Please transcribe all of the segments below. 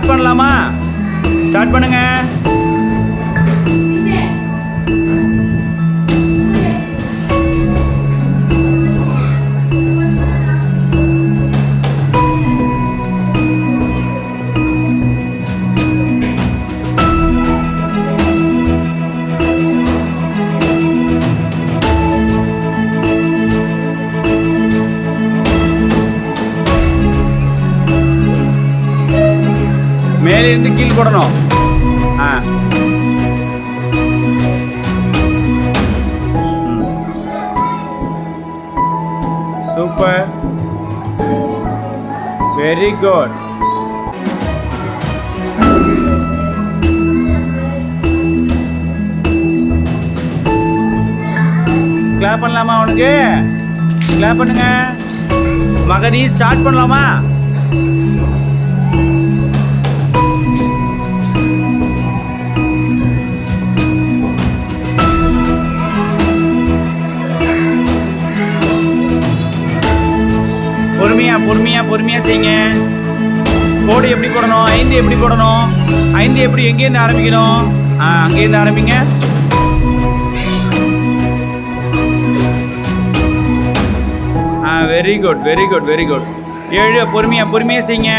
Start பண்ணலாமா? Start பண்ணுங்க. மேலே இருந்து கீழ் போடணும். Super, very good. கிளாப் பண்ணலாமா? அவனுக்கு கிளாப் பண்ணுங்க. மகதி ஸ்டார்ட் பண்ணலாமா? பொறுமையா செய்யுங்க. கோடு எப்படி போடணும்? 5 எப்படி போடணும்? 5 எப்படி? எங்கேருந்து ஆரம்பிக்கணும்? அங்கேருந்து ஆரம்பிங்க. Very good, very good, very good. 7 பொறுமையா செய்யுங்க.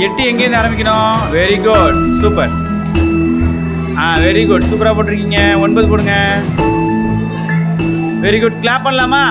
8 எங்கேருந்து ஆரம்பிக்கணும்? Very good, super. Very good, சூப்பராக போட்டிருக்கீங்க. 9 போடுங்க. Very good. கிளாப் பண்ணலாமா?